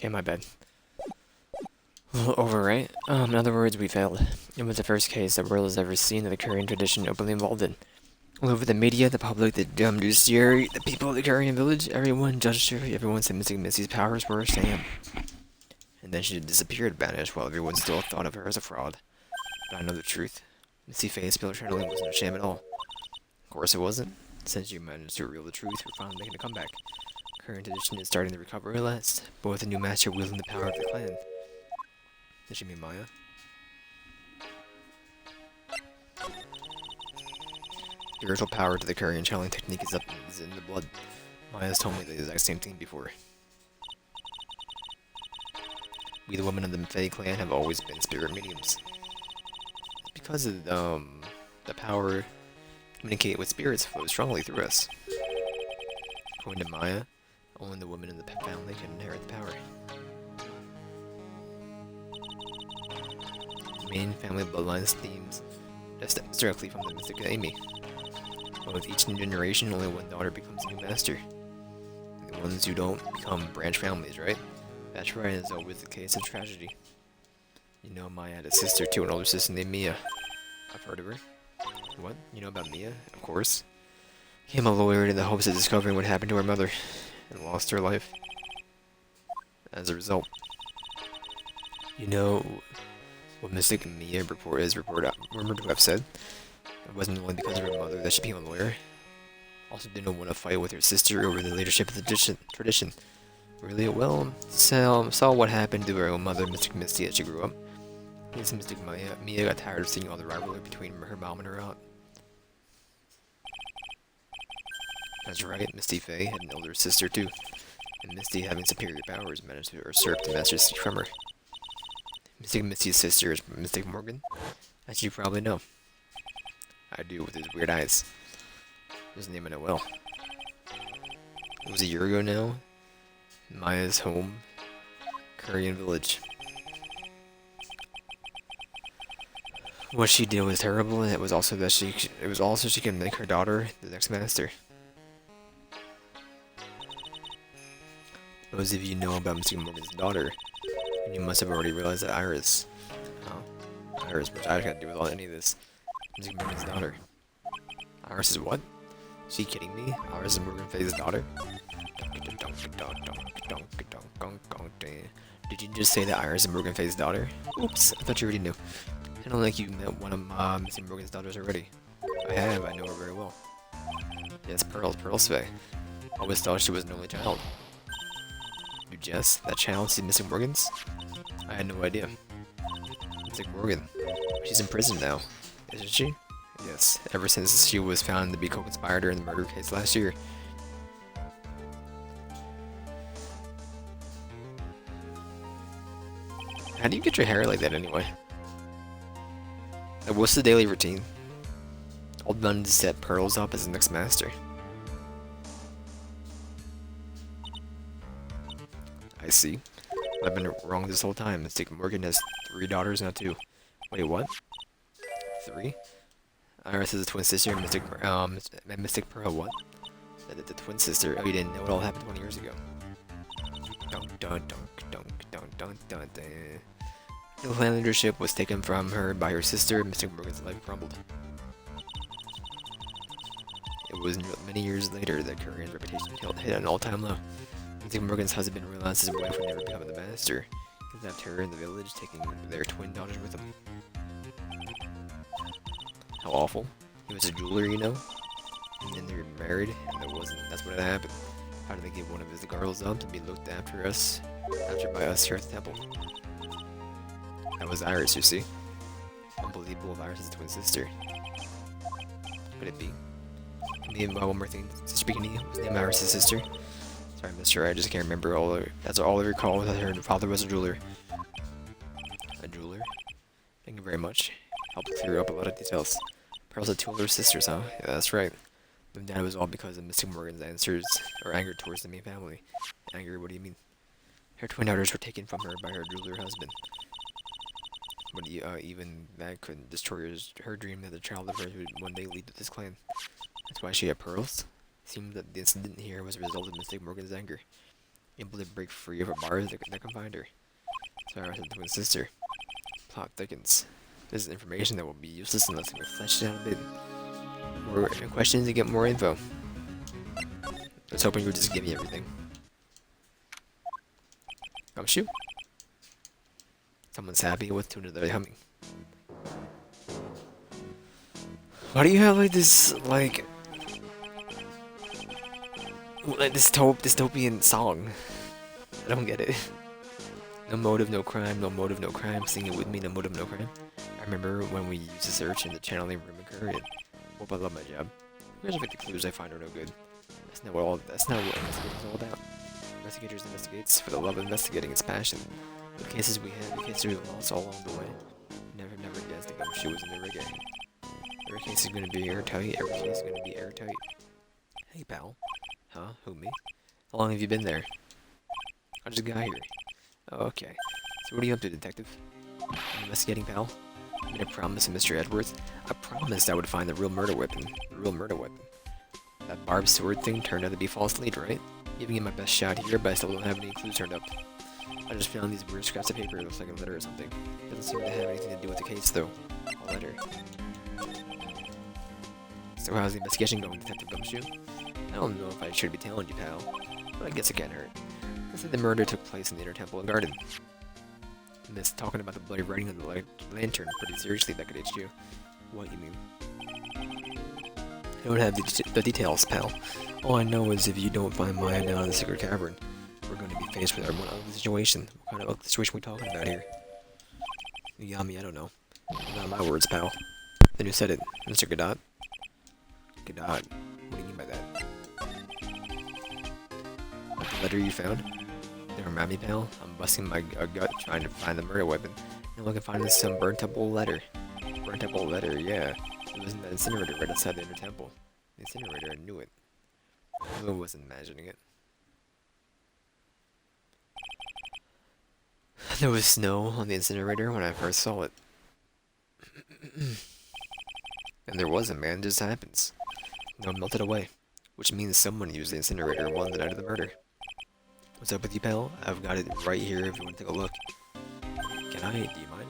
Okay, my bad. Over, right? In other words, we failed. It was the first case the world has ever seen that the Korean tradition openly involved in. All over the media, the public, the judiciary, the people of the Korean village, everyone judged her, everyone said Missing Missy's powers were a sham. And then she disappeared, vanished, while everyone still thought of her as a fraud. But I know the truth. Missy Faye's spiritual channeling wasn't a sham at all. Of course it wasn't. Since you managed to reveal the truth, we're finally making a comeback. Current tradition is starting to recover at last, but with a new master wielding the power of the clan. Did she mean Maya? Spiritual power to the Korean channeling technique is in the blood. Maya's told me the exact same thing before. We, the women of the Faye clan, have always been spirit mediums. It's because of the power to communicate with spirits flows strongly through us. According to Maya, only the women in the family can inherit the power. The main family bloodlines themes stems directly from the mystic Amy. But with each new generation, only one daughter becomes a new master. The ones who don't become branch families, right? That's right, it's always the case of tragedy. You know, Maya had a sister too, an older sister named Mia. I've heard of her. What? You know about Mia? Of course. Became a lawyer in the hopes of discovering what happened to her mother, and lost her life. As a result. You know what Mystic Mia is reported rumored to have said? It wasn't only because of her mother that she became a lawyer. Also didn't want to fight with her sister over the leadership of the tradition. Really? Well, saw what happened to her own mother, Mystic Misty, as she grew up. Yes, Mystic Mia got tired of seeing all the rivalry between her mom and her aunt. That's right, Misty Faye had an elder sister too, and Misty, having superior powers, managed to usurp the Master Secret from her. Mystic Misty's sister is Mystic Morgan, as you probably know. I do, with his weird eyes. His name I know well. It was a year ago now. Maya's home, Korean village. What she did was terrible, and it was also she could make her daughter the next master. Those of you know about Mr. Morgan's daughter, you must have already realized that Iris, which I can't do with any of this. Mr. Morgan's daughter. Iris is what? Is she kidding me? Iris is Morgan Faye's daughter? Did you just say that Iris is Morgan Faye's daughter? Oops, I thought you already knew. I don't think you met one of Mr. Morgan's daughters already. I have, I know her very well. Yes, Pearl's Faye. Always thought she was an only child. You Jess, that child is Missing Morgan's? I had no idea. Missing Morgan. She's in prison now, isn't she? Yes, ever since she was found to be co-conspirator in the murder case last year. How do you get your hair like that anyway? Like, what's the daily routine? Old man to set Pearls up as the next master. I see. I've been wrong this whole time. Mystic Morgan has 3 daughters, not 2. Wait, what? 3? Iris is a twin sister, Mystic Pearl, what? The twin sister. Oh, you didn't know it all happened 20 years ago. Dunk, dunk, dunk, dunk, dunk, dunk, dunk, dunk. The clan leadership was taken from her by her sister, Mystic Morgan's life crumbled. It was many years later that Korean's reputation hit an all-time low. Mystic Morgan's husband realized his wife would never become the master. He left her in the village, taking their twin daughters with him. How awful. He was a jeweler, you know? And then they were married, and that's what had happened. How did they give one of his girls up to be looked after by us here at the temple? That was Iris, you see. Unbelievable, Iris' twin sister. Could it be? Maybe one more thing. Sister Bikini was named Iris' sister. Sorry, mister, I just can't remember that's all I recall was that her father was a jeweler. A jeweler? Thank you very much. Helped clear up a lot of details. Pearls had 2 older sisters, huh? Yeah, that's right. But that was all because of Mystic Morgan's anger towards the main family. Anger, what do you mean? Her twin daughters were taken from her by her jeweler husband. But even that couldn't destroy her dream that the child of hers would one day lead to this clan. That's why she had pearls. It seemed that the incident here was a result of Mystic Morgan's anger. Able to break free of a bars that confined her. Sarah said to his sister. Plot thickens. This is information that will be useless unless it gets fleshed out a bit. More questions to get more info. I was hoping you would just give me everything. Gumshoe? Someone's happy with tune they're humming. Why do you have like this this dystopian song? I don't get it. No motive, no crime, no motive, no crime. Sing it with me, no motive, no crime. I remember when we used to search in the channeling room and career. Hope I love my job. Here's the clues I find are no good. That's not what investigating is all about. Investigators investigates for the love of investigating its passion. The cases we had, the cases we lost all along the way. Never guessed the gumshoe was in the reggae. Every case is gonna be airtight, every case is gonna be airtight. Hey pal. Huh? Who, me? How long have you been there? I just got here. Oh, okay. So what are you up to, detective? Investigating, pal? I made a promise to Mr. Edwards. I promised I would find the real murder weapon. The real murder weapon. That barbed sword thing turned out to be false lead, right? Giving it my best shot here, but I still don't have any clues turned up. I just found these weird scraps of paper. It looks like a letter or something. Doesn't seem to have anything to do with the case, though. A letter. So how's the investigation going, Detective Gumshoe? I don't know if I should be telling you, pal, but I guess it can't hurt. They said the murder took place in the inner temple and garden. And this talking about the bloody writing on the lantern pretty seriously, Beckett HQ. What you mean? I don't have the details, pal. All I know is if you don't find Maya down in the secret cavern, we're going to be faced with our one ugly situation. What kind of ugly situation are we talking about here? You got me, I don't know. Not my words, pal. Then who said it? Mr. Godot? Godot? What do you mean by that? What, the letter you found? Don't remind me, pal. I'm busting my gut trying to find the murder weapon. And all I can find is some burnt-up old letter. Burnt-up old letter, yeah. It was in that incinerator right outside the inner temple. The incinerator, I knew it. I wasn't imagining it. There was snow on the incinerator when I first saw it. And there wasn't, man. It just happens. No, it melted away. Which means someone used the incinerator one the night of the murder. What's up with you, pal? I've got it right here if you want to take a look. Can I? Do you mind?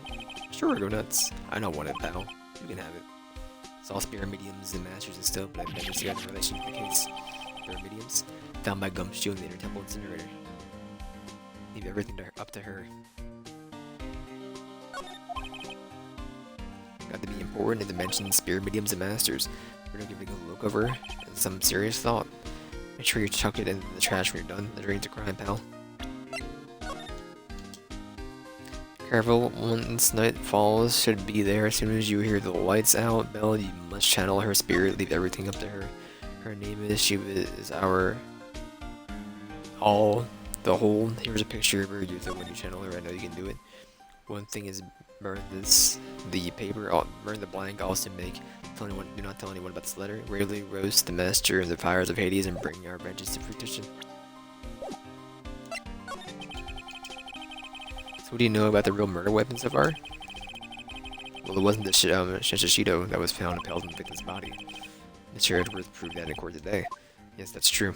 Sure, go nuts. I don't want it, pal. You can have it. It's all spirit mediums and masters and stuff, but I've never seen a relation to the case. Spirit mediums? Found by Gumshoe in the inner temple incinerator. Leave everything up to her. Got to be important to mention spirit mediums and masters. We're gonna give it a good look over and some serious thought. Make sure you chuck it into the trash when you're done. The drain's a crime, pal. Careful, once night falls, should be there as soon as you hear the lights out bell. You must channel her spirit, leave everything up to her. Her name is, she is our all, the whole. Here's a picture of her. Use it when you channel her. I know you can do it. One thing is burn the paper, burn the blank. Also do not tell anyone about this letter. Rarely roast the master in the fires of Hades and bring our vengeance to fruition. So what do you know about the real murder weapon so far? Well, it wasn't the Shishito that was found impaled in the victim's body. Mr. Edwards proved that in court today. Yes, that's true.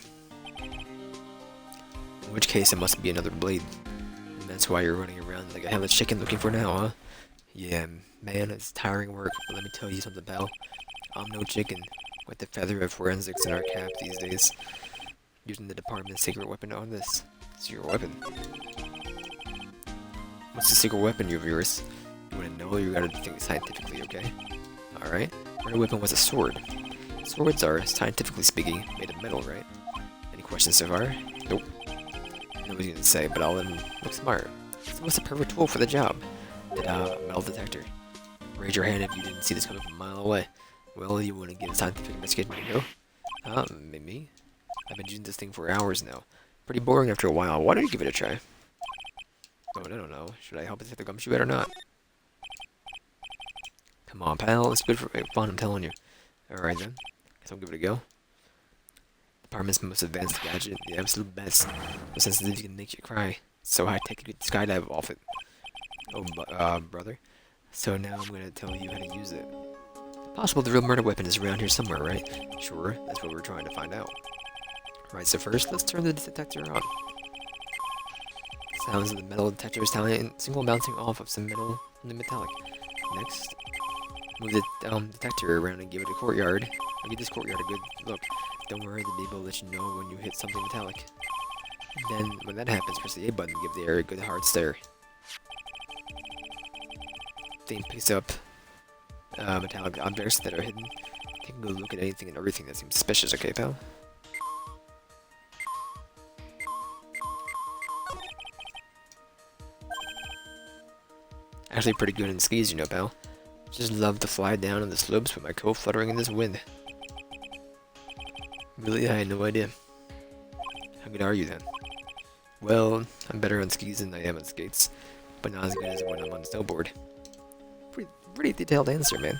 In which case, it must be another blade. And that's why you're running around like a headless chicken looking for now, huh? Yeah, man, it's tiring work, but let me tell you something, pal. I'm no chicken, with the feather of forensics in our cap these days. Using the department's secret weapon on this. Secret weapon? What's the secret weapon of yours? You wanna know, or you gotta think scientifically, okay? Alright. Murder weapon was a sword. Swords are, scientifically speaking, made of metal, right? Any questions so far? Nope. I know what he's gonna say, but I'll let him look smart. So what's the perfect tool for the job? Metal detector. Raise your hand if you didn't see this coming from a mile away. Well, you want to get a scientific investigation, you know? Maybe. I've been using this thing for hours now. Pretty boring after a while. Why don't you give it a try? Oh, I don't know. Should I help it take the gumshoe out or not? Come on, pal. It's good for fun, I'm telling you. Alright then. Guess I'll give it a go. Department's most advanced gadget. The absolute best. So sensitive you can make you cry. So high-tech you could skydive off it. Oh, brother. So now I'm gonna tell you how to use it. Possible the real murder weapon is around here somewhere, right? Sure, that's what we're trying to find out. Right, so first, let's turn the detector on. Sounds of the metal detector's talent, single bouncing off of some metal from the metallic. Next, move the detector around and give it a courtyard. I'll give this courtyard a good look. Don't worry, the baby will let you know when you hit something metallic. And then, when that happens, press the A button to give the area a good hard stare. Thing picks up metallic objects that are hidden. Take a good look at anything and everything that seems suspicious, okay, pal? Actually pretty good in skis, you know, pal. Just love to fly down on the slopes with my coat fluttering in this wind. Really, I had no idea. How good are you then? Well, I'm better on skis than I am on skates, but not as good as when I'm on a snowboard. Pretty detailed answer, man.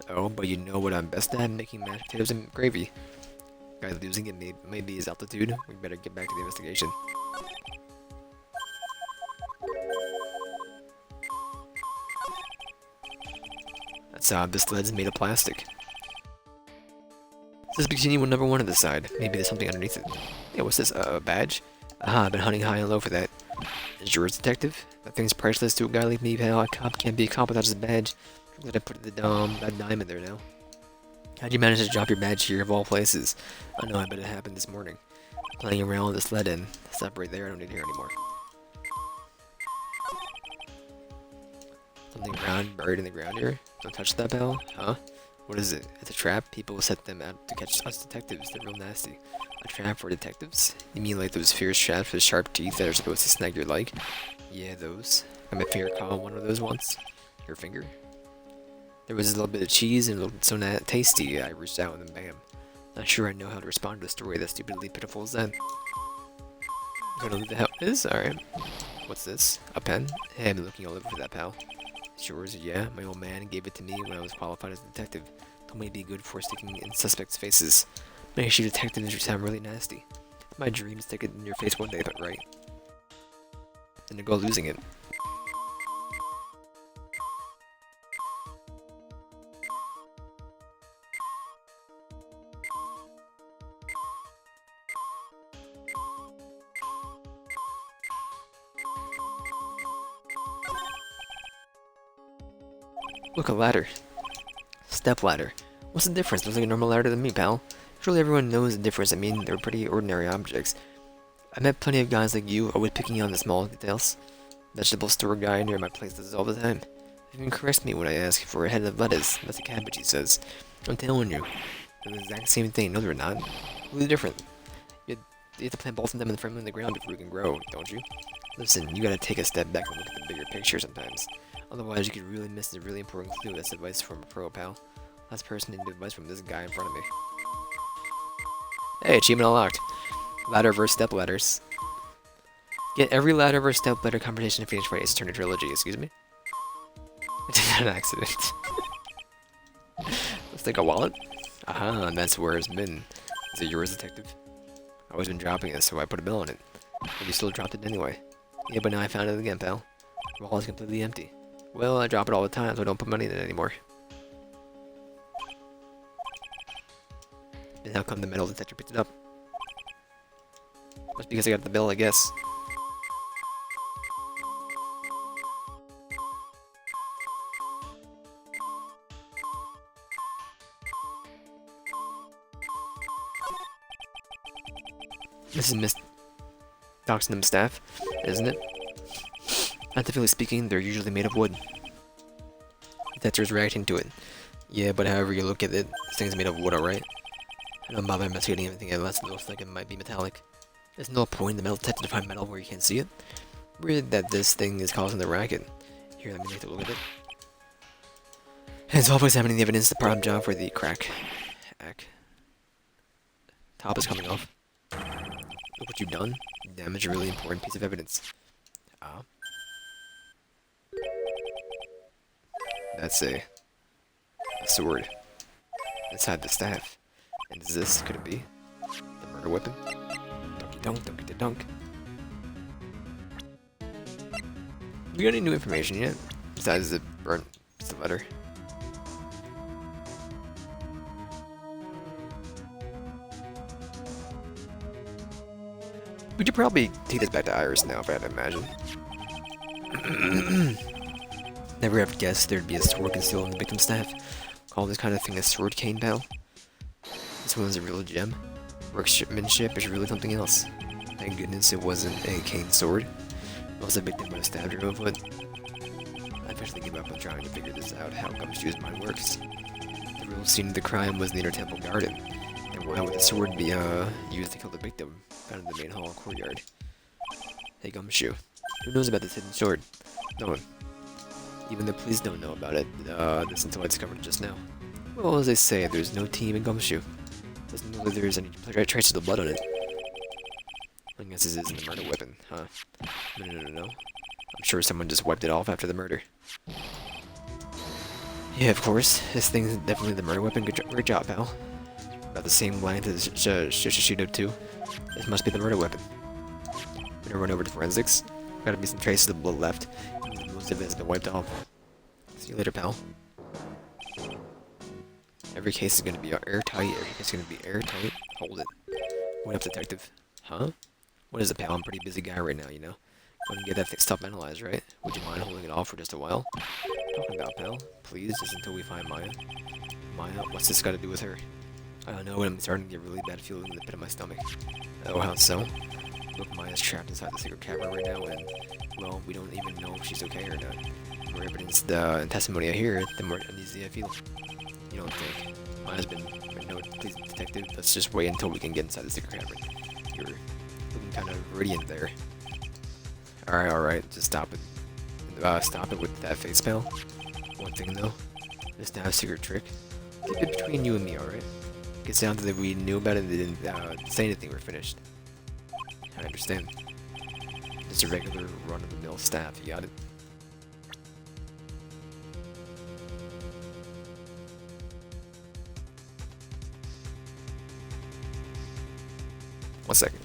Oh, but you know what I'm best at? Making mashed potatoes and gravy. Guy losing it may be his altitude. We better get back to the investigation. This sled's made of plastic. This is bikini with number 1 on the side. Maybe there's something underneath it. Yeah, what's this? A badge? Aha, I've been hunting high and low for that. Is yours, detective? That thing's priceless to a guy like me, pal. A cop can't be a cop without his badge. I'm glad I put that diamond there now. How'd you manage to drop your badge here of all places? I know, I bet it happened this morning. Playing around with the sled end. Stop right there, I don't need to hear anymore. Something round buried in the ground here? Don't touch that, pal? Huh? What is it? It's a trap? People set them out to catch us detectives. They're real nasty. A trap for detectives? You mean like those fierce traps with sharp teeth that are supposed to snag your leg? Yeah, those. Got my finger caught on one of those once. Your finger? There was a little bit of cheese and it looked so tasty, I reached out and then bam. Not sure I know how to respond to a story that stupidly pitiful as that. Gonna leave the hell it is? Alright. What's this? A pen? Hey, I've been looking all over for that, pal. It's yours? Yeah, my old man gave it to me when I was qualified as a detective. Told me it'd be good for sticking in suspects' faces. Makes you detectives sound really nasty. My dream is to stick it in your face one day, but right. Then to go losing it. Look, a ladder. Step ladder. What's the difference? Looks like a normal ladder to me, pal. Surely everyone knows the difference. I mean, they're pretty ordinary objects. I met plenty of guys like you, always picking on the small details. Vegetable store guy near my place does this all the time. He even corrects me when I ask for a head of lettuce. That's a cabbage, he says. I'm telling you, they're the exact same thing. No, they're not. Really different. You have to plant both of them firmly in the ground before you can grow, don't you? Listen, you gotta take a step back and look at the bigger picture sometimes. Otherwise, you could really miss the really important clue. That's advice from a pro, pal. Last person needed advice from this guy in front of me. Hey, achievement unlocked. Ladder versus step ladders. Get every ladder versus step ladder conversation finished by Ace Attorney Trilogy. Excuse me? It's an accident. Looks like a wallet. Aha, and that's where it's been. Is it yours, detective? I've always been dropping it, so I put a bill on it. But you still dropped it anyway. Yeah, but now I found it again, pal. The wallet's completely empty. Well, I drop it all the time, so I don't put money in it anymore. And how come the metal detector picked it up? Must be because I got the bill, I guess. This is Miss Doxnum staff, isn't it? Scientifically speaking, they're usually made of wood. Detector's reacting to it. Yeah, but however you look at it, this thing's made of wood, alright? I don't bother investigating anything unless it looks like it might be metallic. There's no point in the metal detector to find metal where you can't see it. Weird that this thing is causing the racket. Here, let me take a look at it. It's always having the evidence the prime job for the crack. Top is coming off. Look what you've done. You damaged a really important piece of evidence. Ah. That's a sword inside the staff. And is this, could it be the murder weapon? Donkey dunk, donkey dunk. We got any new information yet? Besides the burnt piece of letter. We could probably take this back to Iris now, if I had to imagine. Never have guessed there'd be a sword concealed in the victim's staff. Call this kind of thing a sword cane, pal? This one's a real gem. Workmanship is really something else. Thank goodness it wasn't a cane sword. Else the victim would have stabbed her over it. I eventually gave up on trying to figure this out, how Gumshoe's mind works. The real scene of the crime was the inner temple garden, and how would the sword be used to kill the victim, found in the main hall courtyard. Hey Gumshoe, who knows about this hidden sword? No one. Even the police don't know about it, this until I discovered it just now. Well, as they say, there's no team in Gumshoe. Doesn't know whether there's any traces of blood on it. I guess this isn't a murder weapon, huh? No. I'm sure someone just wiped it off after the murder. Yeah, of course. This thing's definitely the murder weapon. Great job, pal. About the same length as Shishido 2. This must be the murder weapon. I'm gonna run over to forensics. Gotta be some traces of blood left. Most of it has been wiped off. See you later, pal. Every case is gonna be airtight. Every case is gonna be airtight. Hold it. What up, detective? Huh? What is it, pal? I'm a pretty busy guy right now, you know. Want to get that stuff analyzed, right? Would you mind holding it off for just a while? Talking about, pal? Please, just until we find Maya. Maya? What's this got to do with her? I don't know, and I'm starting to get a really bad feeling in the pit of my stomach. Oh, how so? Look, Maya's trapped inside the secret cavern right now, and, well, we don't even know if she's okay or not. The more evidence and testimony I hear, the more uneasy I feel. You don't think? Maya's been... No, please, detective, let's just wait until we can get inside the secret cavern. You're looking kind of radiant there. Alright, just stop it. Stop it with that face, pal. One thing though, this now a secret trick. Keep it between you and me, alright? It gets down to that we knew about it and they didn't say anything we're finished. I understand. Just a regular run-of-the-mill staff, you got it? One second.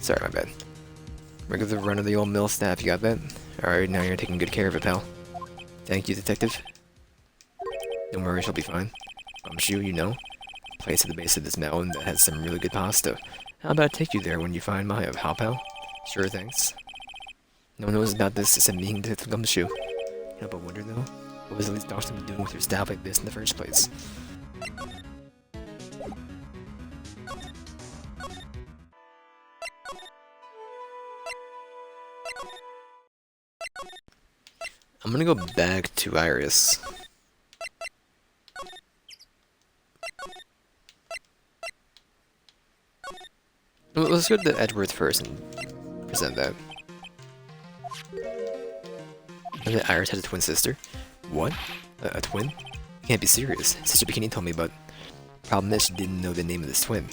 Sorry, my bad. Regular run-of-the-old-mill staff, you got that? Alright, now you're taking good care of it, pal. Thank you, detective. Don't worry, she'll be fine. Gumshoe, you know, a place at the base of this mountain that has some really good pasta. How about I take you there when you find Maya, how, pal? Sure, thanks. No one knows about this except me and Detective Gumshoe. You know, but wonder though, what was at least Dawson doing with her staff like this in the first place? I'm gonna go back to Iris. Well, let's go to Edgeworth first and present that. And then Iris had a twin sister. What? A twin? You can't be serious. Sister Bikini told me, but problem is she didn't know the name of this twin.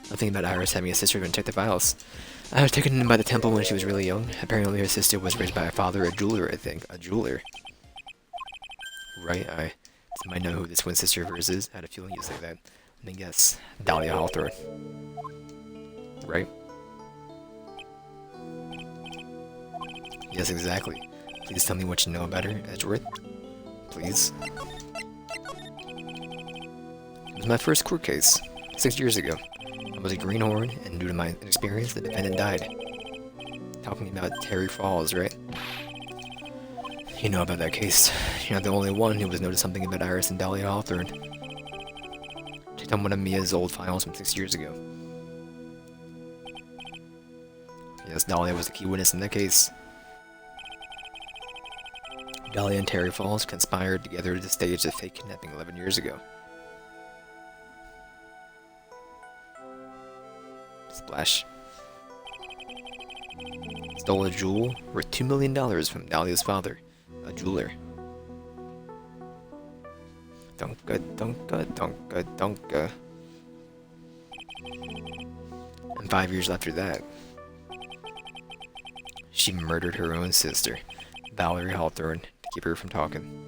Nothing about Iris having a sister to check the files. I was taken in by the temple when she was really young. Apparently her sister was raised by her father, a jeweler, I think. A jeweler. Right, I might know who this twin sister of hers is. I had a feeling you'd say that. Let me guess. Dahlia Hawthorne. Right? Yes, exactly. Please tell me what you know about her, Edgeworth. Please. It was my first court case, 6 years ago. I was a greenhorn, and due to my inexperience, the defendant died. Talking about Terry Falls, right? You know about that case. You're not the only one who was noticed something about Iris and Dahlia Hawthorne. Checked on one of Mia's old files from 6 years ago. Yes, Dahlia was the key witness in that case. Dahlia and Terry Falls conspired together to stage a fake kidnapping 11 years ago. Splash. Stole a jewel worth $2 million from Dahlia's father, a jeweler. Dunka, dunka, dunka, dunka. And 5 years after that, she murdered her own sister, Valerie Hawthorne, to keep her from talking.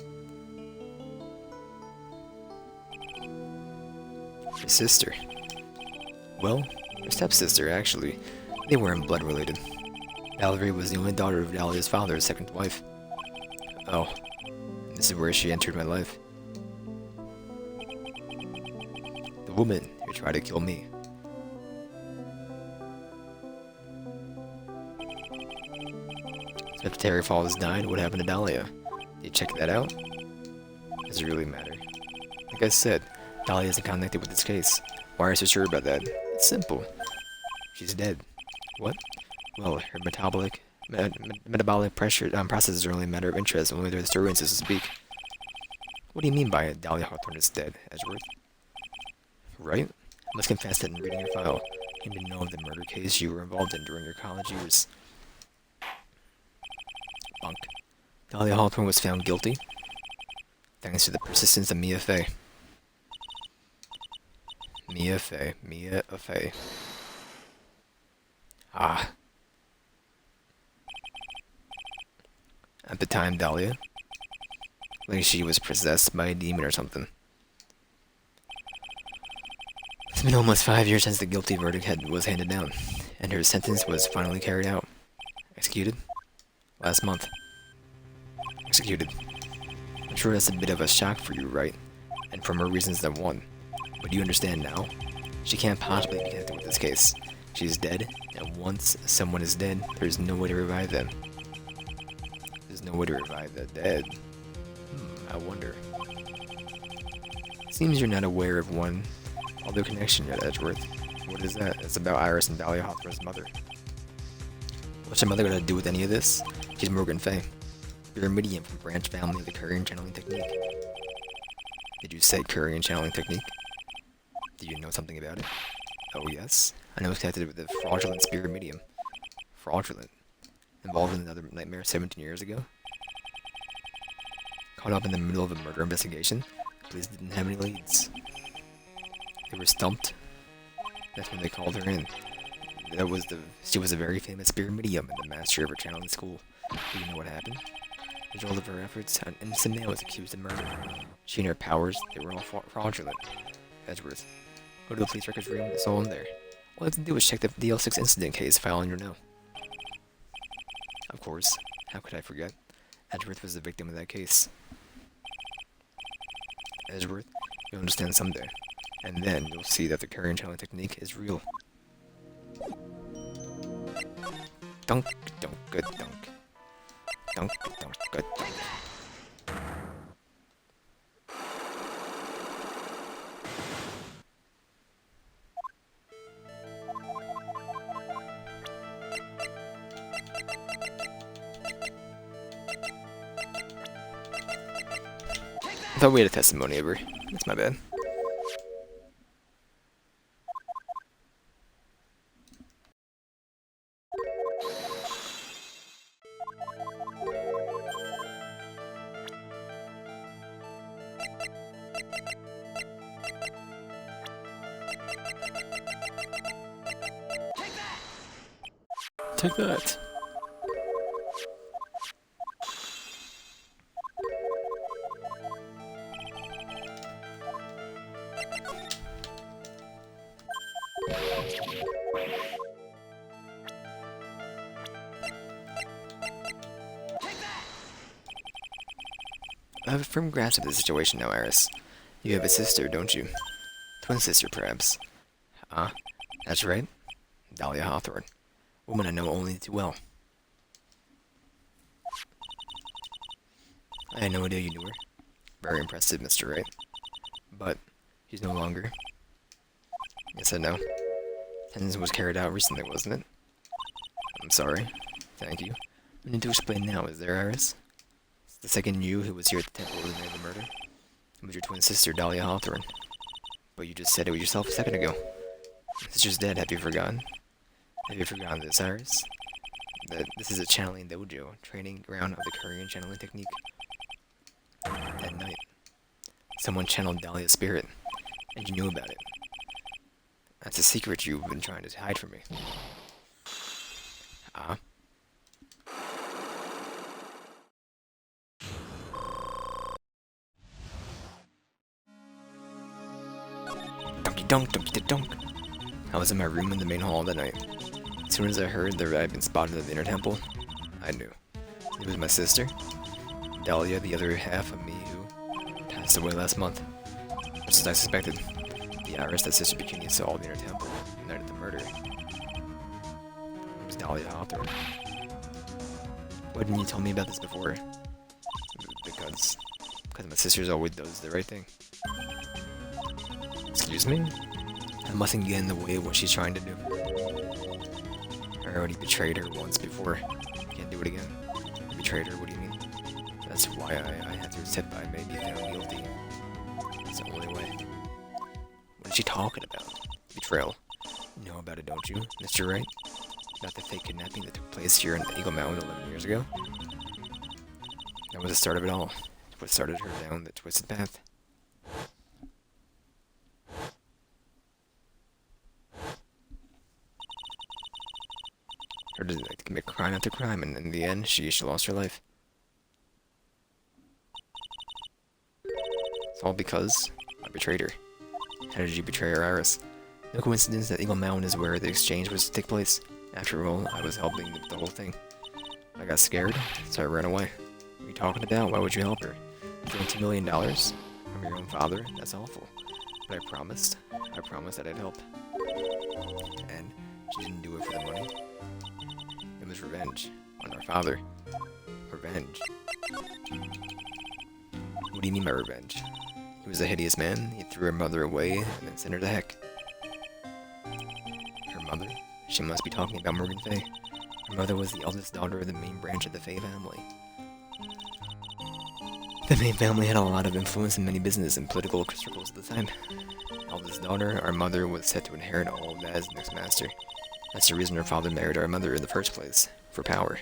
Her sister. Well, her stepsister, actually. They weren't blood related. Valerie was the only daughter of Dahlia's father's second wife. Oh, this is where she entered my life. The woman who tried to kill me. So after Terry Falls died, what happened to Dahlia? Did you check that out? Does it really matter? Like I said, Dahlia isn't connected with this case. Why are you so sure about that? It's simple. She's dead. What? Well, her metabolic pressure processes are only a matter of interest, only their disturbances to speak. What do you mean by it? Dahlia Hawthorne is dead, Edgeworth? Right? I must confess that in reading your file, I came to know of the murder case you were involved in during your college years. Bunk. Dahlia Hawthorne was found guilty, thanks to the persistence of Mia Fey. Mia Fey. Ah. At the time, Dahlia, like she was possessed by a demon or something. It's been almost 5 years since the guilty verdict was handed down, and her sentence was finally carried out. Executed? Last month. Executed. I'm sure that's a bit of a shock for you, Wright? And for more reasons than one. But do you understand now? She can't possibly be connected with this case. She's dead, and once someone is dead, there's no way to revive them. There's no way to revive the dead. I wonder. Seems you're not aware of one other connection yet, Edgeworth. What is that? It's about Iris and Dahlia Hawthorne's mother. What's her mother got to do with any of this? She's Morgan Fey. Pyramidium from branch family of the Curry and channeling technique. Did you say Curry and channeling technique? Do you know something about it? Oh yes. I know it's connected with the fraudulent spirit medium. Fraudulent? Involved in another nightmare 17 years ago? Caught up in the middle of a murder investigation? Police didn't have any leads. They were stumped. That's when they called her in. She was a very famous spirit medium and the master of her channeling school. Do you know what happened? The result of her efforts, an innocent man was accused of murder. She and her powers, they were all fraudulent. Edgeworth. Go to the police records room, it's all in there. All you have to do is check the DL6 incident case file on your know. Of course. How could I forget? Edgeworth was the victim of that case. Edgeworth, you'll understand someday. And then you'll see that the Curry and channeling technique is real. Dunk, dunk, good dunk. Dunk, dunk, good dunk. I thought we had a testimony of her. That's my bad. Take that. I have a firm grasp of the situation now, Iris. You have a sister, don't you? Twin sister, perhaps. Ah, that's right. Dahlia Hawthorne. Woman I know only too well. I had no idea you knew her. Very impressive, Mr. Wright. But she's no longer. Yes, I know. Attendance was carried out recently, wasn't it? I'm sorry. Thank you. No need to explain now, is there, Iris? It's the second you who was here at the temple the night of the murder. It was your twin sister, Dahlia Hawthorne. But you just said it was yourself a second ago. Your sister's dead, have you forgotten? Have you forgotten this, Iris? That this is a channeling dojo, training ground of the Korean channeling technique. That night, someone channeled Dahlia's spirit, and you knew about it. That's a secret you've been trying to hide from me. Ah? Dumpty dunk, dumpty dunk. I was in my room in the main hall that night. As soon as I heard that I had been spotted at the inner temple, I knew. It was my sister, Dahlia, the other half of me who passed away last month. Just as I suspected, the Iris that Sister Bikini saw at the inner temple the night of the murder. It was Dahlia Hawthorne. Why didn't you tell me about this before? Because my sister's always does the right thing. Excuse me? I mustn't get in the way of what she's trying to do. I already betrayed her once before. Can't do it again. Betrayed her, what do you mean? That's why I had to accept I may be found guilty. That's the only way. What is she talking about? Betrayal. You know about it, don't you, Mr. Wright? About the fake kidnapping that took place here in Eagle Mountain 11 years ago? That was the start of it all. What started her down the twisted path. Her to commit crime after crime, and in the end, she lost her life. It's all because I betrayed her. How did you betray her, Iris? No coincidence that Eagle Mountain is where the exchange was to take place. After all, I was helping with the whole thing. I got scared, so I ran away. What are you talking about? Why would you help her? Stealing $2 million from your own father? That's awful. But I promised that I'd help. And she didn't do it for the money. It was revenge on our father. Revenge. What do you mean by revenge? He was a hideous man. He threw her mother away and then sent her to heck. Her mother? She must be talking about Morgan Fay. Her mother was the eldest daughter of the main branch of the Fay family. The May family had a lot of influence in many business and political circles at the time. Eldest daughter, our mother was set to inherit all of that as the next master. That's the reason her father married our mother in the first place, for power.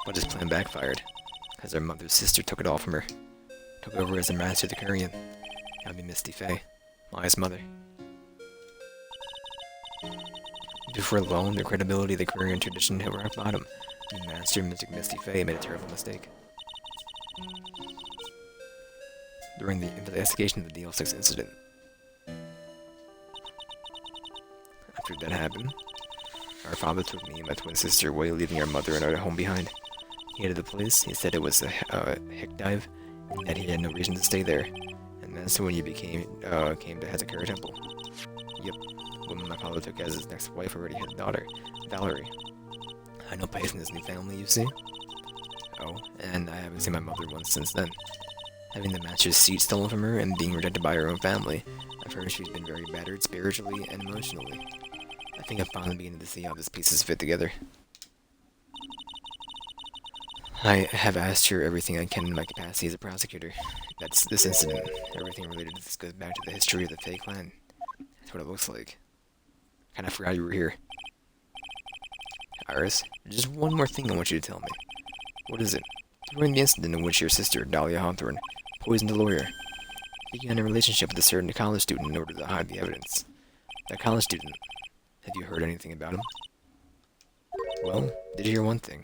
But his plan backfired, because our mother's sister took it all from her. Took over as the master of the Korean. That would be Misty Fay, Maya's mother. Before long, the credibility of the Korean tradition hit rock bottom. New master, Misty Fay, made a terrible mistake. During the investigation of the DL6 incident. After that happened, our father took me and my twin sister away, leaving our mother and our home behind. He hated the place. He said it was a heck dive, and that he had no reason to stay there. And that's when you came to Hazakura Temple. Yep, the woman my father took as his next wife already had a daughter, Valerie. I had no place in this new family, you see. Oh, and I haven't seen my mother once since then. Having the master's seat stolen from her and being rejected by her own family, I've heard she's been very battered spiritually and emotionally. I think I'm finally beginning to see how these pieces fit together. I have asked her everything I can in my capacity as a prosecutor. That's this incident. Everything related to this goes back to the history of the Fay clan. That's what it looks like. Kinda forgot you were here. Iris, just one more thing I want you to tell me. What is it? During the incident in which your sister, Dahlia Hawthorne, poisoned a lawyer, began a relationship with a certain college student in order to hide the evidence. That college student, have you heard anything about him? Well, did you hear one thing?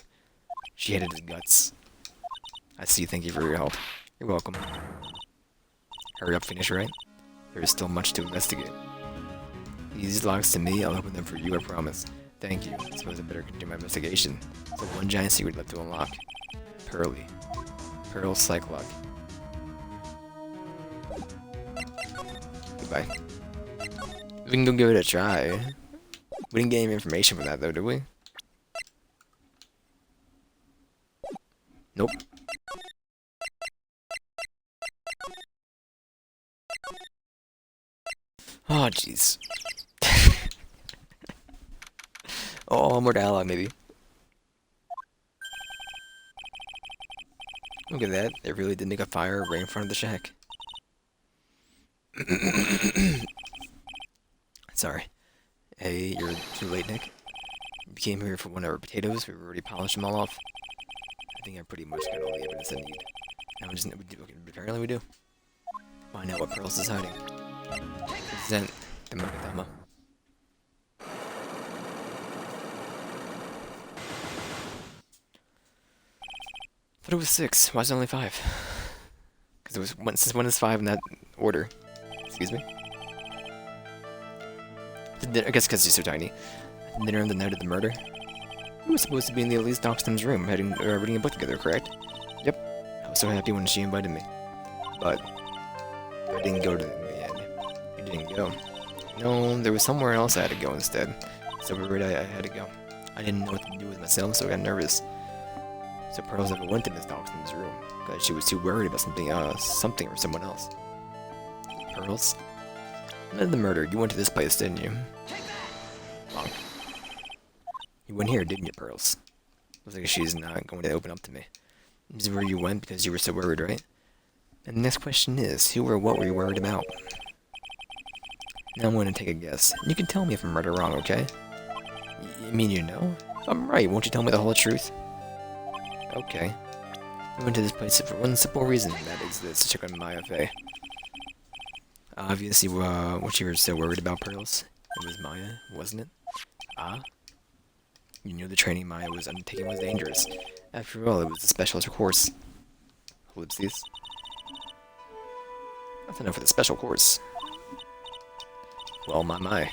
She hated his guts. I see. Thank you for your help. You're welcome. Hurry up, finish, right? There is still much to investigate. These locks to me, I'll open them for you, I promise. Thank you. I suppose I better continue my investigation. So one giant secret left to unlock. Pearly. Pearl Psych-Lock. Goodbye. We can go give it a try. We didn't get any information from that though, did we? Nope. Oh, jeez. Oh, more dialogue, maybe. Look at that. They really did make a fire right in front of the shack. Sorry. Hey, you're too late, Nick. You came here for one of our potatoes. We've already polished them all off. I think I pretty much got all the evidence I need. Now we just apparently we do. Find out what Pearls is hiding. Present the Mogadama. But it was 6. Why is it only 5? Because it was since when is 5 in that order? Excuse me. I guess because he's so tiny. Dinner on the night of the murder. We were supposed to be in the Elise Doxton's room, reading a book together, correct? Yep. I was so happy when she invited me. But I didn't go to the end. You didn't go. No, there was somewhere else I had to go instead. So worried I had to go. I didn't know what to do with myself, so I got nervous. So Pearls never went to Miss Doxton's room because she was too worried about something or someone else. Pearls? Night of the murder, you went to this place, didn't you? Wrong. You went here, didn't you, Pearls? Looks like she's not going to open up to me. This is where you went because you were so worried, right? And the next question is, who or what were you worried about? Now I'm going to take a guess. You can tell me if I'm right or wrong, okay? You mean you know? If I'm right, won't you tell me the whole truth? Okay. We went to this place for one simple reason, that is this, to check on Maya Fey. Obviously, what you were so worried about, Pearls, it was Maya, wasn't it? Ah? You knew the training Maya was undertaking was dangerous. After all, it was a specialist course. Ellipses. That's enough for the special course. Well, my.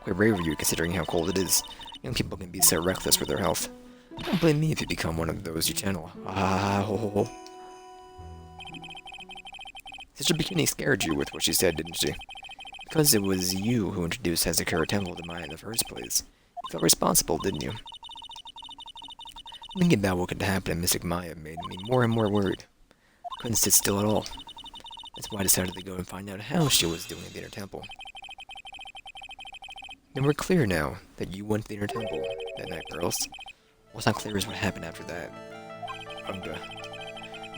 Quite brave of you, considering how cold it is. Young people can be so reckless with their health. Don't blame me if you become one of those you channel. Ah, ho ho ho. Sister Bikini scared you with what she said, didn't she? Because it was you who introduced Hazakura Temple to Maya in the first place. You felt responsible, didn't you? Thinking about what could happen to Mystic Maya made me more and more worried. Couldn't sit still at all. That's why I decided to go and find out how she was doing at the Inner Temple. Then we're clear now that you went to the Inner Temple that night, Pearls. What's not clear is what happened after that.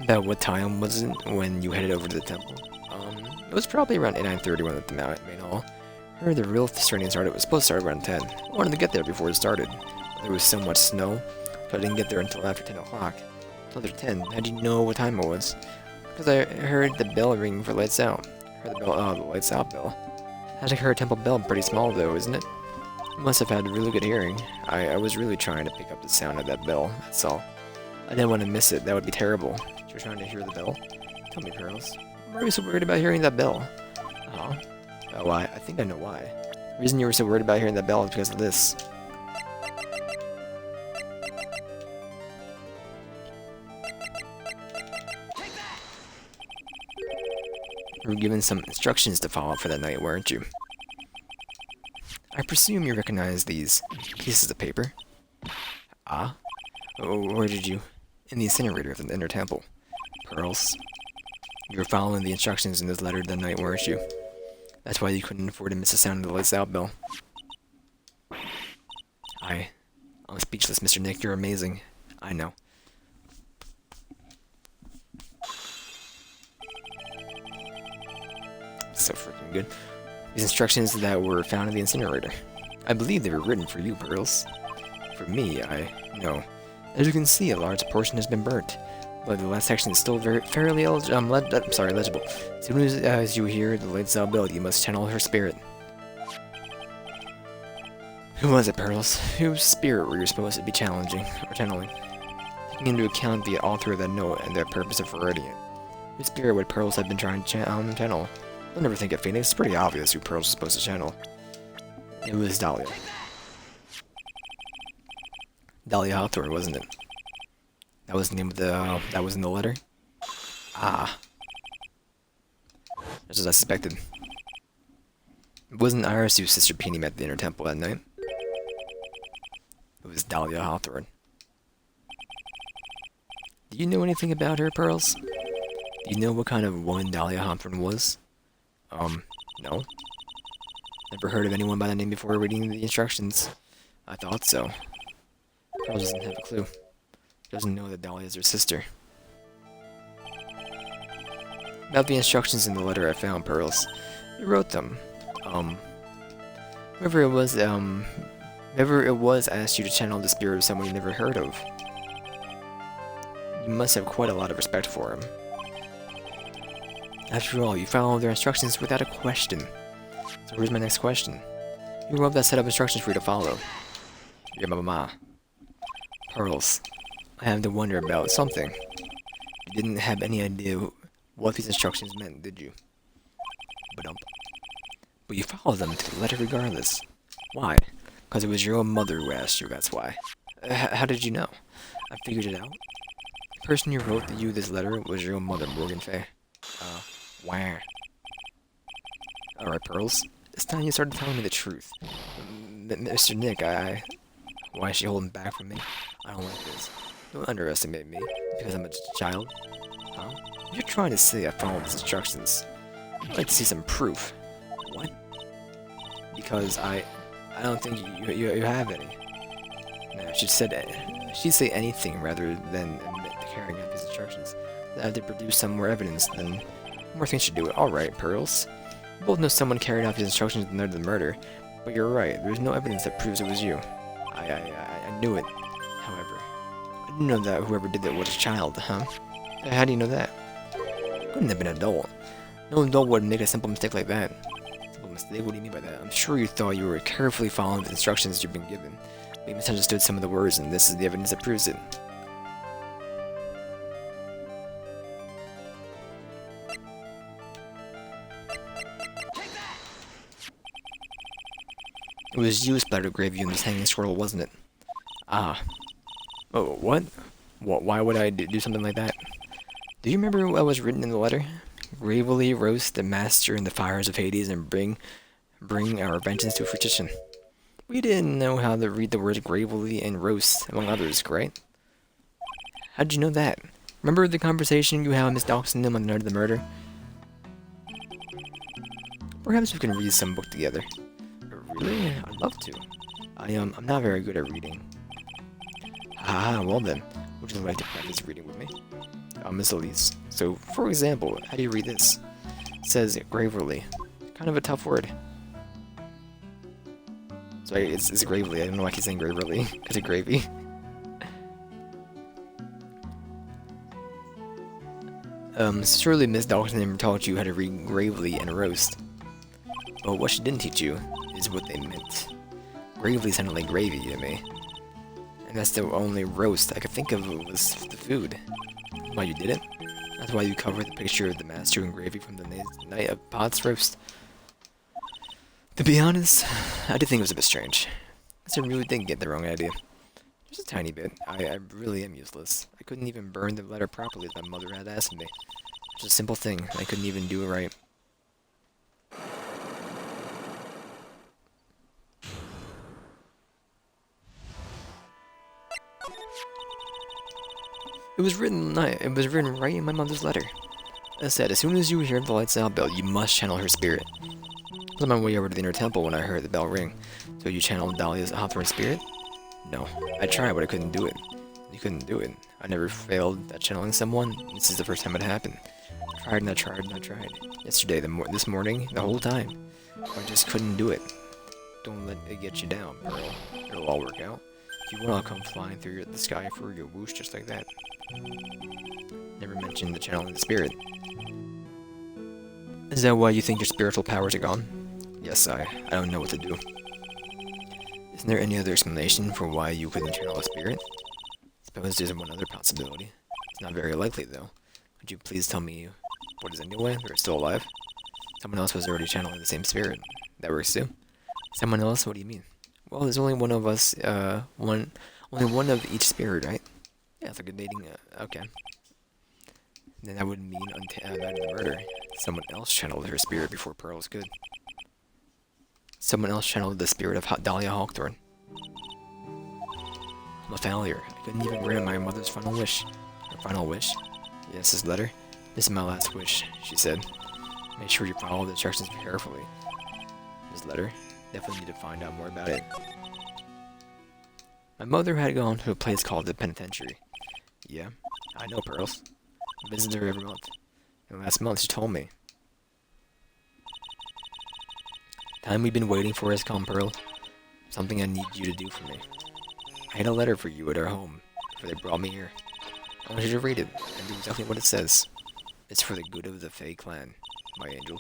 About what time was it when you headed over to the temple? It was probably around 9:30 when at the main hall. Heard the real training started. It was supposed to start around 10. I wanted to get there before it started. There was so much snow, so I didn't get there until after 10 o'clock. Until after 10. How did you know what time it was? Because I heard the bell ring for lights out. Heard the bell, the lights out bell. Hazakura Temple bell, pretty small though, isn't it? You must have had really good hearing. I was really trying to pick up the sound of that bell, that's all. I didn't want to miss it, that would be terrible. You're trying to hear the bell? Tell me, Pearls. Why are you so worried about hearing that bell? Oh, I think I know why. The reason you were so worried about hearing that bell is because of this. You were given some instructions to follow for that night, weren't you? I presume you recognize these pieces of paper? Ah? Oh, where did you? In the incinerator of the Inner Temple. Pearls. You were following the instructions in this letter that night, weren't you? That's why you couldn't afford to miss the sound of the lights out bell. I'm speechless, Mr. Nick. You're amazing. I know. So freaking good. These instructions that were found in the incinerator. I believe they were written for you, Pearls. For me, no. As you can see, a large portion has been burnt, but the last section is still fairly legible. As soon as you hear the lights out bell, you must channel her spirit. Who was it, Pearls? Whose spirit were you supposed to be channeling? Taking into account the author of that note and the purpose of writing it. Whose spirit would Pearls have been trying to channel? I'll never think of Phoenix. It's pretty obvious who Pearls was supposed to channel. It was Dahlia. Dahlia Hawthorne, wasn't it? That was the name of the, that was in the letter? Ah. That's what I suspected. It wasn't Iris whose sister Peony met at the Inner Temple that night. It was Dahlia Hawthorne. Do you know anything about her, Pearls? Do you know what kind of woman Dahlia Hawthorne was? No. Never heard of anyone by that name before reading the instructions. I thought so. Pearls doesn't have a clue. Doesn't know that Dahlia is her sister. About the instructions in the letter I found, Pearls. You wrote them. Whoever it was asked you to channel the spirit of someone you never heard of. You must have quite a lot of respect for him. After all, you followed their instructions without a question. So here's my next question. Who wrote that set of instructions for you to follow? Your mama. Pearls, I have to wonder about something. You didn't have any idea what these instructions meant, did you? But you followed them to the letter regardless. Why? Because it was your own mother who asked you, that's why. How did you know? I figured it out. The person who wrote you this letter was your own mother, Morgan Fay. Wow. Alright, Pearls. It's time you started telling me the truth. Mr. Nick, why is she holding back from me? I don't like this. Don't underestimate me, because I'm a child. Huh? You're trying to say I followed these instructions. I'd like to see some proof. What? Because I don't think you have any. No, she'd say anything rather than admit to carrying out these instructions. I have to produce some more evidence, then more things should do it. Alright, Pearls. We both know someone carried out these instructions at the night of the murder, but you're right, there's no evidence that proves it was you. I knew it, however. I didn't know that whoever did that was a child, huh? How do you know that? Couldn't have been an adult. No adult would make a simple mistake like that. Simple mistake? What do you mean by that? I'm sure you thought you were carefully following the instructions you've been given, but you misunderstood some of the words, and this is the evidence that proves it. It was you who splattered gravy in this hanging scroll, wasn't it? Ah. Oh, what? Why would I do something like that? Do you remember what was written in the letter? Gravely roast the master in the fires of Hades and bring our vengeance to fruition. We didn't know how to read the words gravely and roast, among others, right? How did you know that? Remember the conversation you had with Miss Dawson on the night of the murder? Perhaps we can read some book together. Really? I'd love to. I'm not very good at reading. Well then, would you like to practice reading with me? Miss Elise. So, for example, how do you read this? It says gravely. Kind of a tough word. So it's gravely. I don't know why he's saying gravely. Because of gravy. Surely Miss Dawson never taught you how to read gravely and roast. But what she didn't teach you is what they meant. Gravely sounded like gravy to me. And that's the only roast I could think of was the food. Why you did it? That's why you covered the picture of the master in gravy from the night of Pot's roast. To be honest, I did think it was a bit strange. I really did get the wrong idea. Just a tiny bit. I really am useless. I couldn't even burn the letter properly as my mother had asked me. Just a simple thing. I couldn't even do it right. It was written right in my mother's letter. It said, as soon as you hear the lights out bell, you must channel her spirit. I was on my way over to the inner temple when I heard the bell ring. So you channeled Dahlia's Hawthorne spirit? No. I tried, but I couldn't do it. You couldn't do it. I never failed at channeling someone. This is the first time it happened. I tried and I tried and I tried. Yesterday, this morning, the whole time. I just couldn't do it. Don't let it get you down, Pearl. It'll all work out. If you want, I'll come flying through the sky for your whoosh just like that. Never mentioned the channeling the spirit. Is that why you think your spiritual powers are gone? Yes, I don't know what to do. Isn't there any other explanation for why you couldn't channel a spirit? Suppose there's one other possibility. It's not very likely, though. Could you please tell me what is anyway? They're still alive? Someone else was already channeling the same spirit. That works too. Someone else? What do you mean? Well, there's only one of us, only one of each spirit, right? Yeah, it's like a dating, okay. Then that would mean night of the murder. Someone else channeled her spirit before Pearls could. Someone else channeled the spirit of Dahlia Hawthorne. I'm a failure. I couldn't even grant my mother's final wish. Her Final wish? Yes, this letter. This is my last wish, she said. Make sure you follow the instructions carefully. This letter? Definitely need to find out more about it. My mother had gone to a place called the penitentiary. Yeah, I know, Pearls. I visit her every month. And last month she told me. Time we've been waiting for has come, Pearl. Something I need you to do for me. I had a letter for you at our home before they brought me here. I want you to read it and do exactly what it says. It's for the good of the Fae clan, my angel.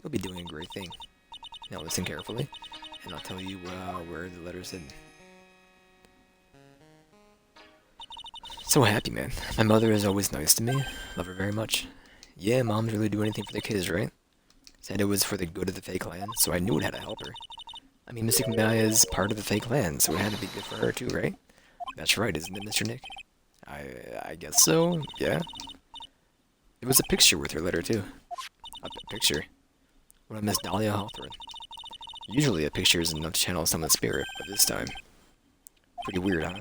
You'll be doing a great thing. Now listen carefully, and I'll tell you where the letter's hidden. So happy, man. My mother is always nice to me. Love her very much. Yeah, moms really do anything for the kids, right? Said it was for the good of the Fae clan, so I knew it had to help her. I mean, Mystic Maya is part of the Fae clan, so it had to be good for her too, right? That's right, isn't it, Mr. Nick? I guess so, yeah. There was a picture with her letter, too. A picture? What of Miss Dahlia Hawthorne. Usually a picture is enough to channel someone's spirit, but this time... Pretty weird, huh?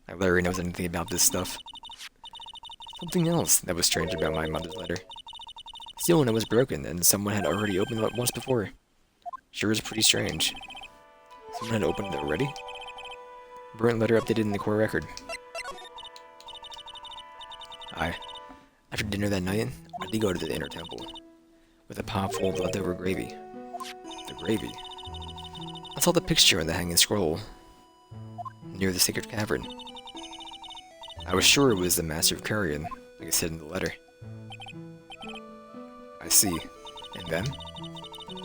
Like Larry knows anything about this stuff. Something else that was strange about my mother's letter. Still, when it was broken, and someone had already opened it once before. Sure is pretty strange. Someone had opened it already? Burnt letter updated in the core record. After dinner that night, I did go to the inner temple, with a pot full of leftover gravy. The gravy? I saw the picture in the hanging scroll, near the sacred cavern. I was sure it was the Master of Carrion, like it said in the letter. I see. And then?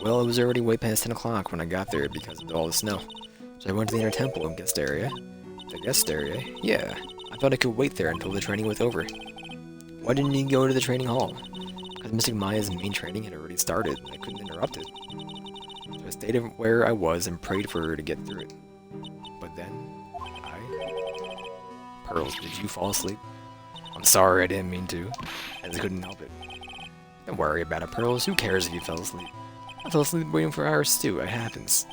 Well, it was already way past 10 o'clock when I got there because of all the snow. So I went to the inner temple and guest area. The guest area? Yeah. I thought I could wait there until the training was over. Why didn't you go to the training hall? Because Mystic Maya's main training had already started, and I couldn't interrupt it. So I stayed where I was and prayed for her to get through it. But then, Pearls, did you fall asleep? I'm sorry, I didn't mean to. I just couldn't help it. Don't worry about it, Pearls. Who cares if you fell asleep? I fell asleep waiting for hours too. It happens.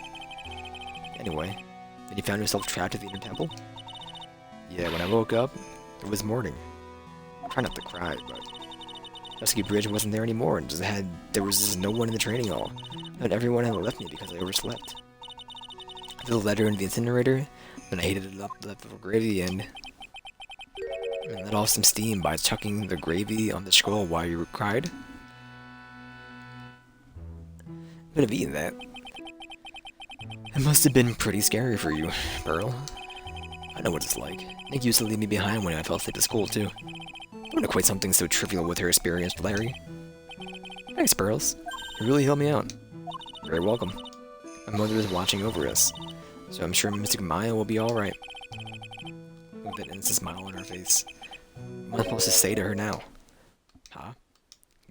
Anyway, then you found yourself trapped at the inner temple? Yeah, when I woke up, it was morning. Try not to cry, but Rescue Bridge wasn't there anymore, and there was just no one in the training hall. And everyone had left me because I overslept. I threw the letter into the incinerator, then I heated it up, left the gravy, and let off some steam by chucking the gravy on the scroll while you cried. Could have eaten that. It must have been pretty scary for you, Pearl. I know what it's like. Nick used to leave me behind when I fell asleep at school, too. Don't equate something so trivial with her experience, Larry. Thanks, Pearls. You really helped me out. You're very welcome. My mother is watching over us, so I'm sure Mystic Maya will be alright. With an innocent smile on her face. What am I supposed to say to her now? Huh?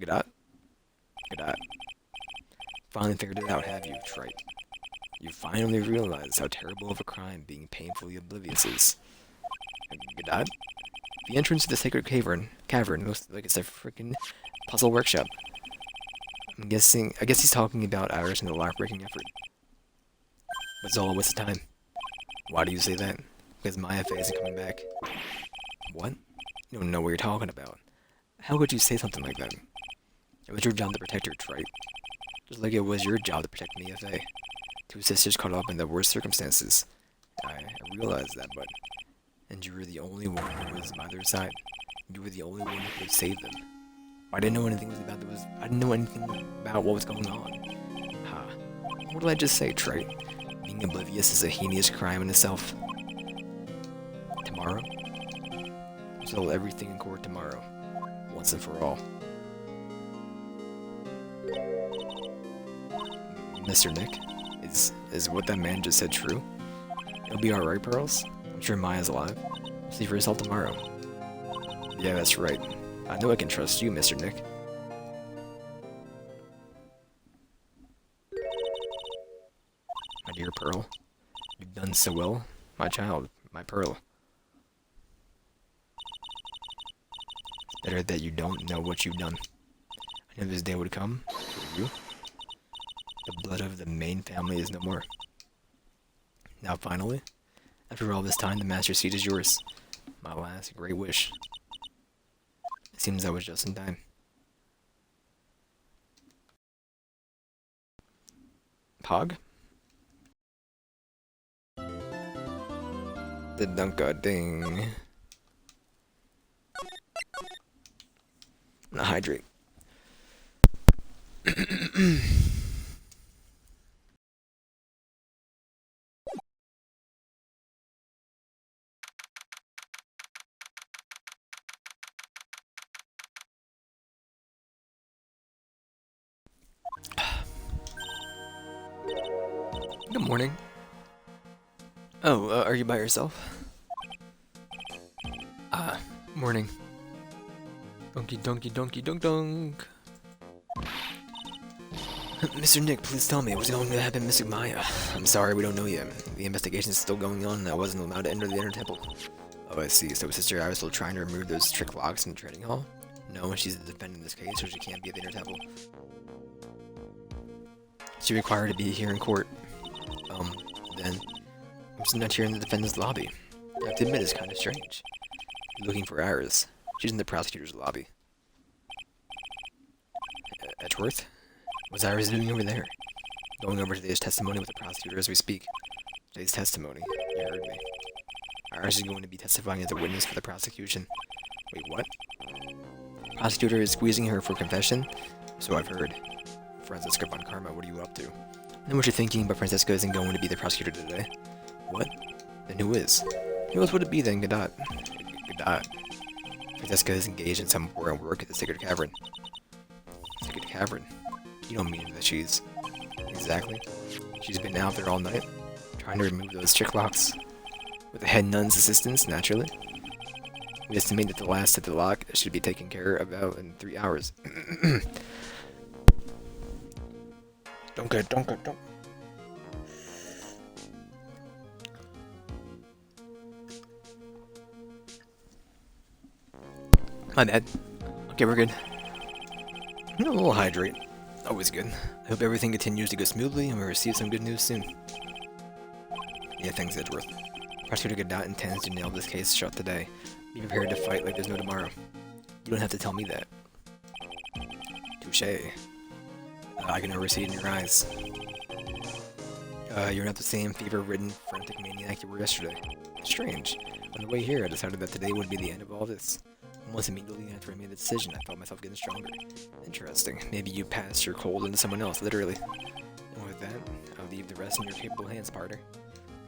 G'dat? G'dat. Finally figured it out, have you, Trite? You finally realized how terrible of a crime being painfully oblivious is. G'dat? The entrance to the sacred cavern looks like it's a freaking puzzle workshop. I guess he's talking about ours in the lock-breaking effort. But it's all a waste of time. Why do you say that? Because Maya Faye isn't coming back. What? You don't know what you're talking about. How could you say something like that? It was your job to protect her, Trite. Just like it was your job to protect Mia Faye. Two sisters caught up in the worst circumstances. I realized that, but... And you were the only one who was by their side. You were the only one who could save them. I didn't know anything about what was going on. Ha. What did I just say, Trite? Being oblivious is a heinous crime in itself. Tomorrow? I'll settle everything in court tomorrow. Once and for all. Mr. Nick, is what that man just said true? It'll be alright, Pearls? I'm sure Maya's alive. See for yourself tomorrow. Yeah, that's right. I know I can trust you, Mr. Nick. My dear Pearl, you've done so well. My child, my Pearl. It's better that you don't know what you've done. I knew this day would come for you. The blood of the main family is no more. Now finally, after all this time, the Master Seat is yours. My last great wish. It seems I was just in time. Pog? The Dunka Ding. I'm gonna hydrate. Good morning. Oh, are you by yourself? Morning. Donkey donkey donkey dunk dunk. Mr. Nick, please tell me what's going to happen to Mr. Maya. I'm sorry, we don't know yet. The investigation is still going on and I wasn't allowed to enter the inner temple. Oh, I see. So Sister Iris still trying to remove those trick locks in the trading hall? No, she's the defendant in this case, so she can't be at the inner temple. She required to be here in court. Then I'm still not here in the defendant's lobby. I have to admit, it's kind of strange. Looking for Iris. She's in the prosecutor's lobby. Edgeworth? What's Iris doing over there? Going over today's testimony with the prosecutor as we speak. Today's testimony. You heard me. Iris is going to be testifying as a witness for the prosecution. Wait, what? The prosecutor is squeezing her for confession? So I've heard. Francesca von Karma, what are you up to? I know what you're thinking, but Francesca isn't going to be the prosecutor today. What? Then who is? Who else would it be then, Godot? Godot. Francesca is engaged in some important work at the Sacred Cavern. Sacred Cavern? You don't mean that she's... Exactly. She's been out there all night, trying to remove those trick locks. With the head nun's assistance, naturally. We estimate that the last set of the lock should be taken care of about in 3 hours. Don't. My bad. Okay, we're good. A little hydrate. Always good. I hope everything continues to go smoothly and we receive some good news soon. Yeah, thanks, Edgeworth. Prosecutor Godot intends to nail this case shut today. Be prepared to fight like there's no tomorrow. You don't have to tell me that. Touché. I can oversee it in your eyes. You're not the same fever-ridden, frantic maniac you were yesterday. Strange. On the way here, I decided that today would be the end of all this. Almost immediately after I made the decision, I felt myself getting stronger. Interesting. Maybe you passed your cold into someone else, literally. And with that, I'll leave the rest in your capable hands, partner.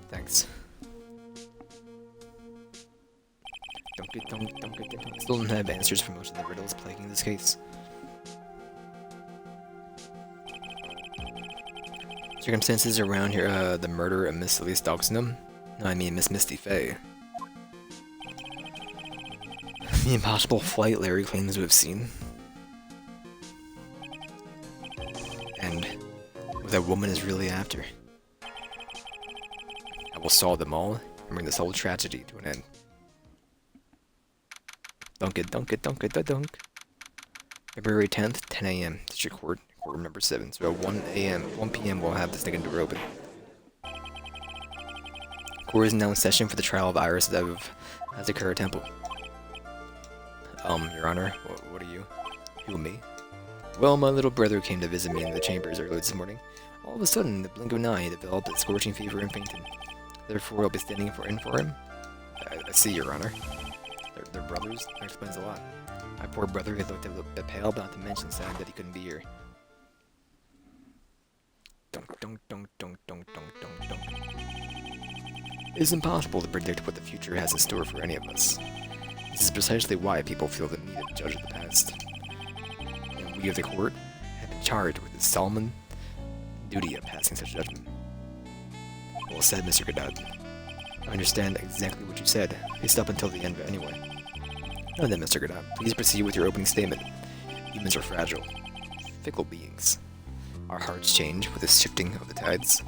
Thanks. Don't. Still don't have answers for most of the riddles plaguing this case. Circumstances around here, the murder of Miss Elise Doxenham? No, I mean Miss Misty Fey. The impossible flight Larry claims to have seen. And what that woman is really after. I will solve them all and bring this whole tragedy to an end. Dunk. February 10th, 10 a.m. District Court, courtroom number 7. So at 1 p.m. we'll have this thing door open. Court is now in session for the trial of Iris of Azakura Temple. Your Honor, what are you? Who, me? Well, my little brother came to visit me in the chambers early this morning. All of a sudden, in the blink of an eye, he developed a scorching fever and fainted. Therefore, I'll be standing in for him. I see, Your Honor. They're brothers? That explains a lot. My poor brother had looked a bit pale, but not to mention sad that he couldn't be here. Dunk. It is impossible to predict what the future has in store for any of us. This is precisely why people feel the need of judge of the past. And we of the court have been charged with the solemn duty of passing such judgment. Well said, Mr. Godot. I understand exactly what you said, at least up until the end anyway. Now then, Mr. Godot, please proceed with your opening statement. Humans are fragile, fickle beings. Our hearts change with the shifting of the tides.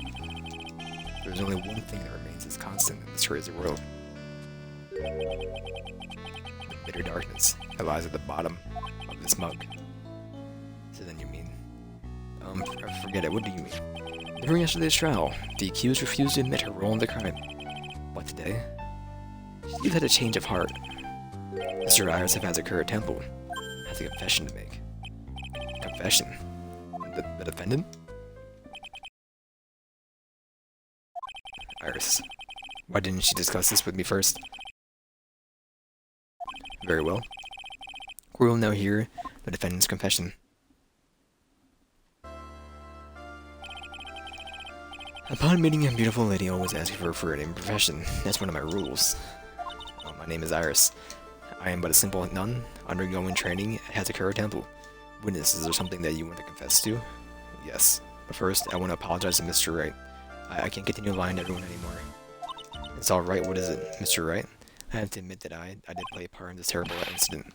There is only one thing that remains as constant in this crazy world. The bitter darkness that lies at the bottom of this mug. So then you mean... forget it, what do you mean? During yesterday's trial, the accused refused to admit her role in the crime. What, today? She You've had a change of heart. Mr. Iris of Hazakura Temple has a confession to make. Confession? The defendant? Iris, why didn't she discuss this with me first? Very well. We will now hear the defendant's confession. Upon meeting a beautiful lady, I always ask her for a name and profession. That's one of my rules. My name is Iris. I am but a simple nun, undergoing training at Hazakura Temple. Witness, is there something that you want to confess to? Yes. But first, I want to apologize to Mr. Wright. I can't continue lying to everyone anymore. It's alright, what is it, Mr. Wright? I have to admit that I did play a part in this terrible incident.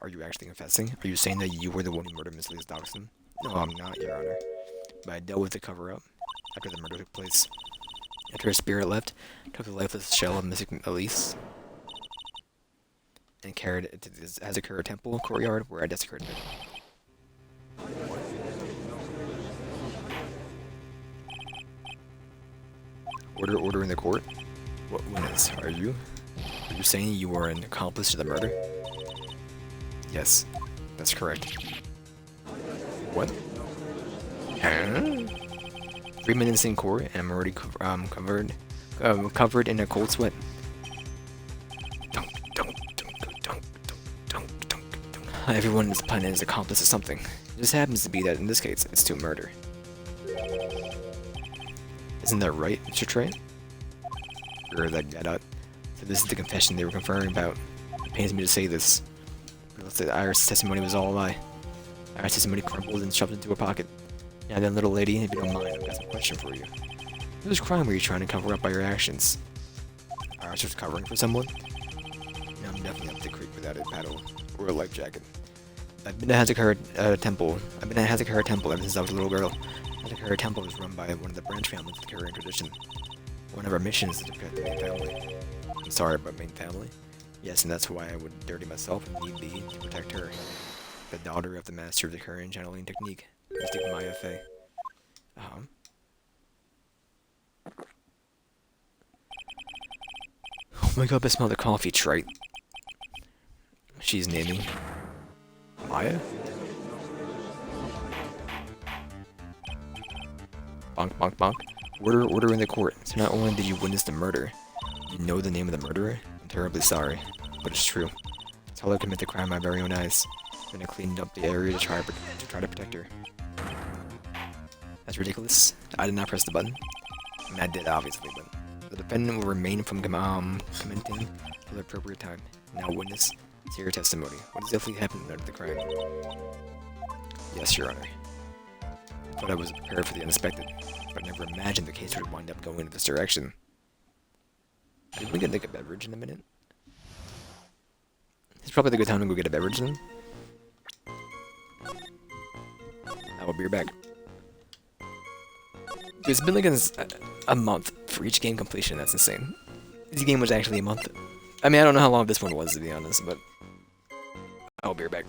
Are you actually confessing? Are you saying that you were the one who murdered Miss Lee's Dawson? No, I'm not, Your Honor. But I dealt with the cover-up after the murder took place. After her spirit left, took the lifeless shell of Miss Elise and carried it to the Hazakura Temple courtyard where I desecrated it. Order in the court? What witness are you? Are you saying you were an accomplice to the murder? Yes, that's correct. What? Huh? 3 minutes in court, and I'm already covered in a cold sweat. Everyone is planning as accomplice to something. It just happens to be that in this case, it's to murder. Isn't that right, Mr. Trey? Or that got out. So this is the confession they were conferring about. It pains me to say this. But the Iris' testimony was all a lie. Iris' testimony crumbled and shoved into her pocket. Now then, little lady, if you don't mind, I've got some question for you. Whose crime were you trying to cover up by your actions? Iris was covering for someone? No, I'm definitely up the creek without a paddle or a life jacket. I've been to Hazakura Temple. I've been at Hazakura Temple ever since I was a little girl. Hazakura Temple was run by one of the branch families of the Korean tradition. One of our missions is to protect the main family. I'm sorry about main family. Yes, and that's why I would dirty myself if need be to protect her. The daughter of the master of the Korean channeling technique, Mystic Maya Fey. Wake up and smell the coffee, trite. She's naming Maya? Bonk, bonk, bonk. Order in the court. So not only did you witness the murder, you know the name of the murderer? I'm terribly sorry, but it's true. I saw her commit the crime with my very own eyes. Then I cleaned up the area to try to protect her. That's ridiculous. I did not press the button. I mean, I did, obviously, but the defendant will remain from commenting for the appropriate time. Now, witness, let's hear your testimony. What exactly happened under the crime? Yes, Your Honor. I thought I was prepared for the unexpected, but I never imagined the case would wind up going in this direction. Did we get like a beverage in a minute? It's probably a good time to go get a beverage then. I will be right back. It's been like a month for each game completion. That's insane. This game was actually a month. I mean, I don't know how long this one was, to be honest, but I'll be right back.